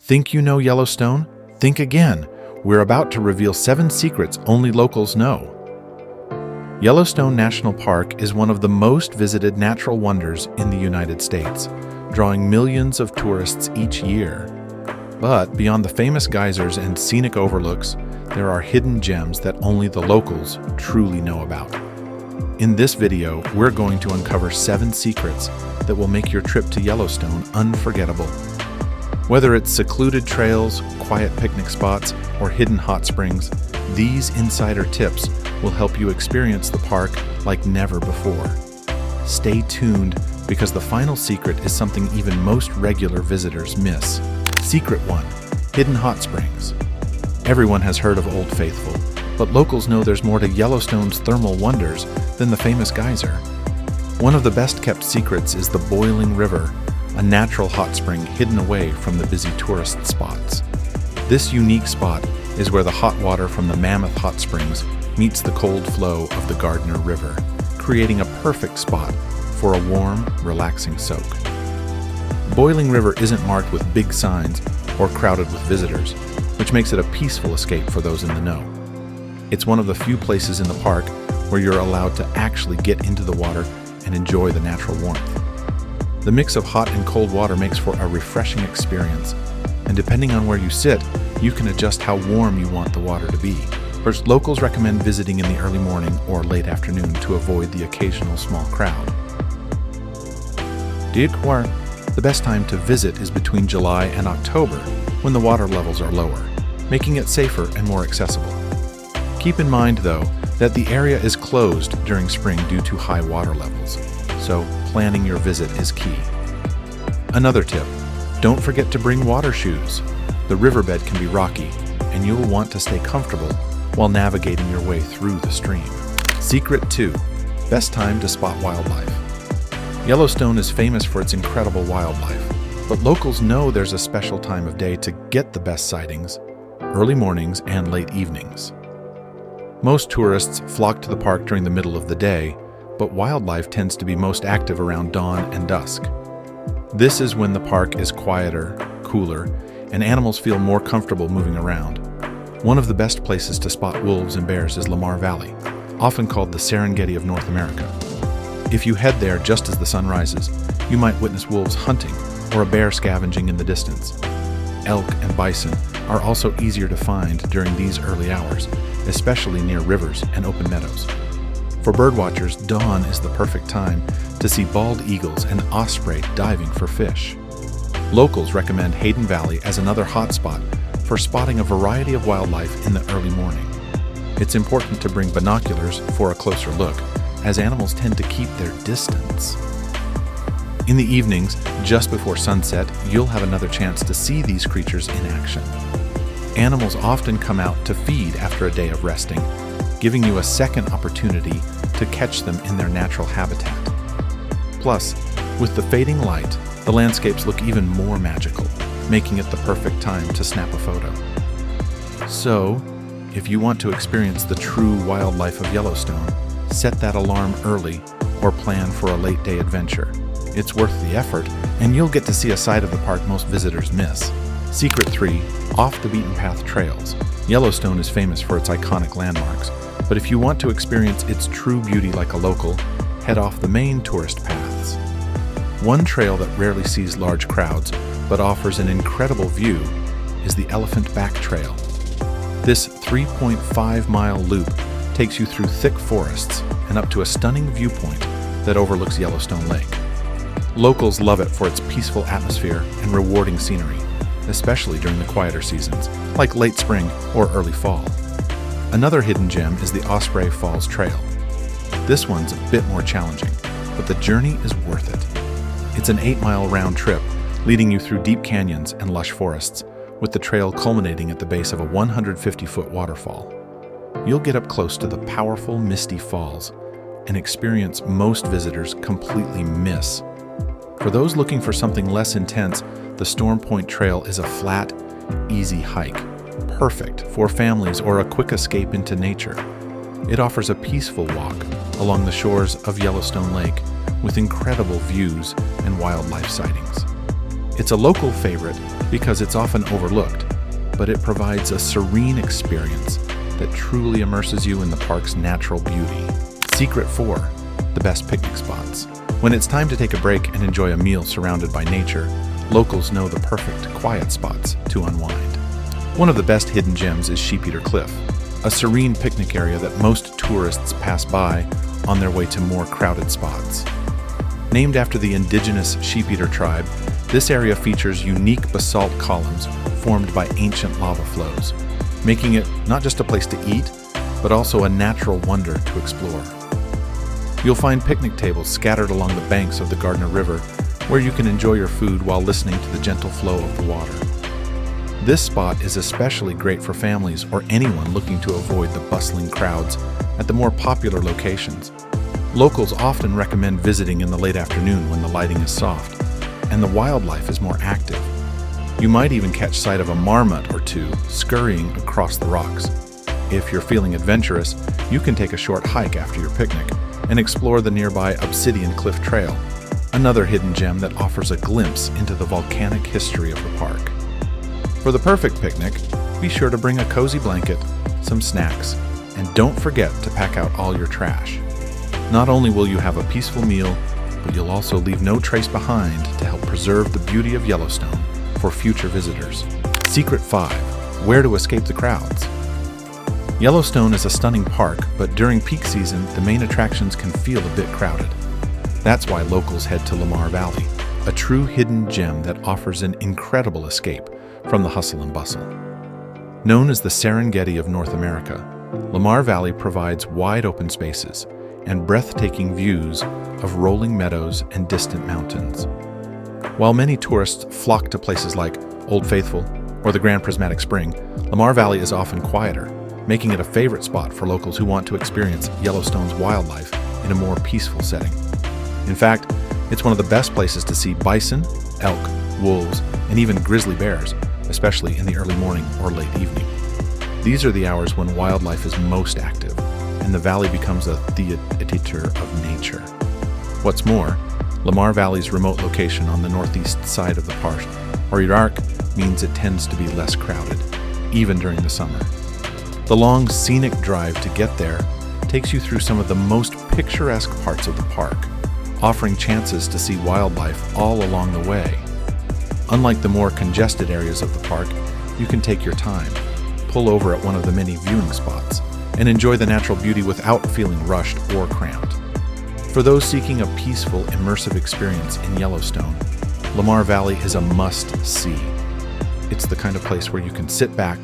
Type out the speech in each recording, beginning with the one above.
Think you know Yellowstone? Think again. We're about to reveal 7 secrets only locals know. Yellowstone National Park is one of the most visited natural wonders in the United States, drawing millions of tourists each year. But beyond the famous geysers and scenic overlooks, there are hidden gems that only the locals truly know about. In this video, we're going to uncover 7 secrets that will make your trip to Yellowstone unforgettable. Whether it's secluded trails, quiet picnic spots, or hidden hot springs, these insider tips will help you experience the park like never before. Stay tuned, because the final secret is something even most regular visitors miss. Secret 1. Hidden hot springs. Everyone has heard of Old Faithful, but locals know there's more to Yellowstone's thermal wonders than the famous geyser. One of the best-kept secrets is the Boiling River, a natural hot spring hidden away from the busy tourist spots. This unique spot is where the hot water from the Mammoth Hot Springs meets the cold flow of the Gardner River, creating a perfect spot for a warm, relaxing soak. Boiling River isn't marked with big signs or crowded with visitors, which makes it a peaceful escape for those in the know. It's one of the few places in the park where you're allowed to actually get into the water and enjoy the natural warmth. The mix of hot and cold water makes for a refreshing experience, and depending on where you sit, you can adjust how warm you want the water to be. First, locals recommend visiting in the early morning or late afternoon to avoid the occasional small crowd. The best time to visit is between July and October, when the water levels are lower, making it safer and more accessible. Keep in mind, though, that the area is closed during spring due to high water levels, so planning your visit is key. Another tip, don't forget to bring water shoes. The riverbed can be rocky, and you'll want to stay comfortable while navigating your way through the stream. Secret 2. Best time to spot wildlife. Yellowstone is famous for its incredible wildlife, but locals know there's a special time of day to get the best sightings: early mornings and late evenings. Most tourists flock to the park during the middle of the day, but wildlife tends to be most active around dawn and dusk. This is when the park is quieter, cooler, and animals feel more comfortable moving around. One of the best places to spot wolves and bears is Lamar Valley, often called the Serengeti of North America. If you head there just as the sun rises, you might witness wolves hunting or a bear scavenging in the distance. Elk and bison are also easier to find during these early hours, especially near rivers and open meadows. For birdwatchers, dawn is the perfect time to see bald eagles and osprey diving for fish. Locals recommend Hayden Valley as another hotspot for spotting a variety of wildlife in the early morning. It's important to bring binoculars for a closer look, as animals tend to keep their distance. In the evenings, just before sunset, you'll have another chance to see these creatures in action. Animals often come out to feed after a day of resting, giving you a second opportunity to catch them in their natural habitat. Plus, with the fading light, the landscapes look even more magical, making it the perfect time to snap a photo. So, if you want to experience the true wildlife of Yellowstone, set that alarm early or plan for a late day adventure. It's worth the effort, and you'll get to see a side of the park most visitors miss. Secret 3. Off-the-beaten-path trails. Yellowstone is famous for its iconic landmarks, but if you want to experience its true beauty like a local, head off the main tourist paths. One trail that rarely sees large crowds, but offers an incredible view, is the Elephant Back Trail. This 3.5-mile loop takes you through thick forests and up to a stunning viewpoint that overlooks Yellowstone Lake. Locals love it for its peaceful atmosphere and rewarding scenery, especially during the quieter seasons, like late spring or early fall. Another hidden gem is the Osprey Falls Trail. This one's a bit more challenging, but the journey is worth it. It's an 8-mile round trip, leading you through deep canyons and lush forests, with the trail culminating at the base of a 150-foot waterfall. You'll get up close to the powerful Misty Falls, an experience most visitors completely miss. For those looking for something less intense, the Storm Point Trail is a flat, easy hike, perfect for families or a quick escape into nature. It offers a peaceful walk along the shores of Yellowstone Lake with incredible views and wildlife sightings. It's a local favorite because it's often overlooked, but it provides a serene experience that truly immerses you in the park's natural beauty. Secret 4, the best picnic spots. When it's time to take a break and enjoy a meal surrounded by nature, locals know the perfect, quiet spots to unwind. One of the best hidden gems is Sheep-Eater Cliff, a serene picnic area that most tourists pass by on their way to more crowded spots. Named after the indigenous Sheep-Eater tribe, this area features unique basalt columns formed by ancient lava flows, making it not just a place to eat, but also a natural wonder to explore. You'll find picnic tables scattered along the banks of the Gardner River, where you can enjoy your food while listening to the gentle flow of the water. This spot is especially great for families or anyone looking to avoid the bustling crowds at the more popular locations. Locals often recommend visiting in the late afternoon when the lighting is soft and the wildlife is more active. You might even catch sight of a marmot or two scurrying across the rocks. If you're feeling adventurous, you can take a short hike after your picnic and explore the nearby Obsidian Cliff Trail, another hidden gem that offers a glimpse into the volcanic history of the park. For the perfect picnic, be sure to bring a cozy blanket, some snacks, and don't forget to pack out all your trash. Not only will you have a peaceful meal, but you'll also leave no trace behind to help preserve the beauty of Yellowstone for future visitors. Secret 5, where to escape the crowds. Yellowstone is a stunning park, but during peak season, the main attractions can feel a bit crowded. That's why locals head to Lamar Valley, a true hidden gem that offers an incredible escape from the hustle and bustle. Known as the Serengeti of North America, Lamar Valley provides wide open spaces and breathtaking views of rolling meadows and distant mountains. While many tourists flock to places like Old Faithful or the Grand Prismatic Spring, Lamar Valley is often quieter, making it a favorite spot for locals who want to experience Yellowstone's wildlife in a more peaceful setting. In fact, it's one of the best places to see bison, elk, wolves, and even grizzly bears, especially in the early morning or late evening. These are the hours when wildlife is most active, and the valley becomes a theater of nature. What's more, Lamar Valley's remote location on the northeast side of the park, or dark, means it tends to be less crowded, even during the summer. The long, scenic drive to get there takes you through some of the most picturesque parts of the park, offering chances to see wildlife all along the way. Unlike the more congested areas of the park, you can take your time, pull over at one of the many viewing spots, and enjoy the natural beauty without feeling rushed or cramped. For those seeking a peaceful, immersive experience in Yellowstone, Lamar Valley is a must-see. It's the kind of place where you can sit back,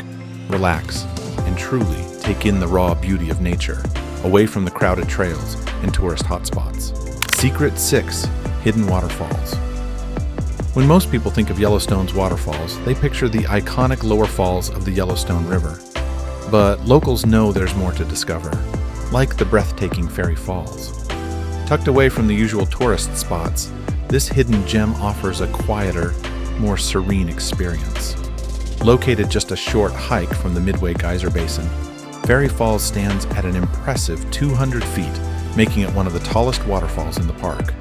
relax, and truly take in the raw beauty of nature, away from the crowded trails and tourist hotspots. Secret 6, hidden waterfalls. When most people think of Yellowstone's waterfalls, they picture the iconic lower falls of the Yellowstone River. But locals know there's more to discover, like the breathtaking Fairy Falls. Tucked away from the usual tourist spots, this hidden gem offers a quieter, more serene experience. Located just a short hike from the Midway Geyser Basin, Fairy Falls stands at an impressive 200 feet, making it one of the tallest waterfalls in the park.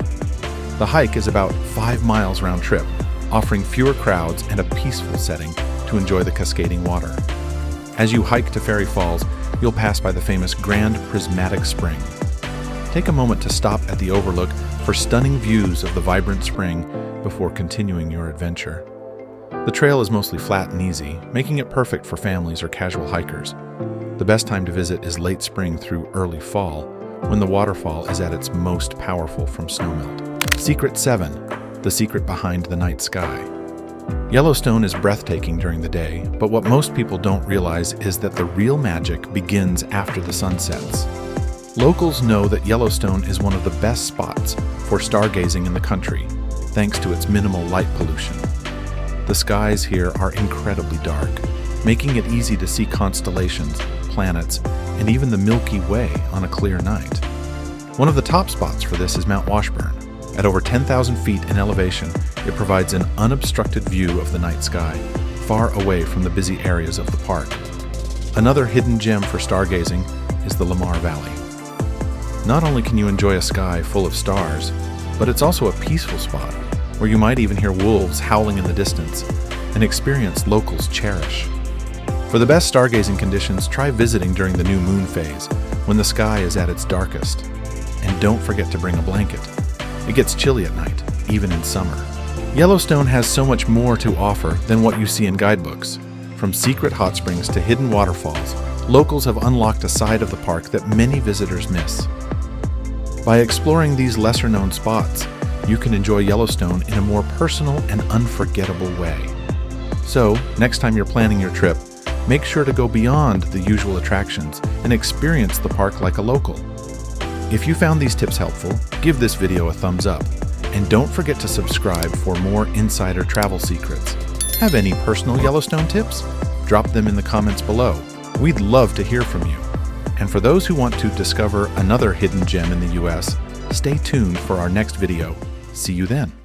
The hike is about 5 miles round trip, offering fewer crowds and a peaceful setting to enjoy the cascading water. As you hike to Fairy Falls, you'll pass by the famous Grand Prismatic Spring. Take a moment to stop at the overlook for stunning views of the vibrant spring before continuing your adventure. The trail is mostly flat and easy, making it perfect for families or casual hikers. The best time to visit is late spring through early fall, when the waterfall is at its most powerful from snowmelt. Secret 7, the secret behind the night sky. Yellowstone is breathtaking during the day, but what most people don't realize is that the real magic begins after the sun sets. Locals know that Yellowstone is one of the best spots for stargazing in the country, thanks to its minimal light pollution. The skies here are incredibly dark, making it easy to see constellations, planets, and even the Milky Way on a clear night. One of the top spots for this is Mount Washburn. At over 10,000 feet in elevation, it provides an unobstructed view of the night sky, far away from the busy areas of the park. Another hidden gem for stargazing is the Lamar Valley. Not only can you enjoy a sky full of stars, but it's also a peaceful spot, where you might even hear wolves howling in the distance, an experience locals cherish. For the best stargazing conditions, try visiting during the new moon phase, when the sky is at its darkest. And don't forget to bring a blanket. It gets chilly at night, even in summer. Yellowstone has so much more to offer than what you see in guidebooks. From secret hot springs to hidden waterfalls, locals have unlocked a side of the park that many visitors miss. By exploring these lesser-known spots, you can enjoy Yellowstone in a more personal and unforgettable way. So, next time you're planning your trip, make sure to go beyond the usual attractions and experience the park like a local. If you found these tips helpful, give this video a thumbs up. And don't forget to subscribe for more insider travel secrets. Have any personal Yellowstone tips? Drop them in the comments below. We'd love to hear from you. And for those who want to discover another hidden gem in the US, stay tuned for our next video. See you then.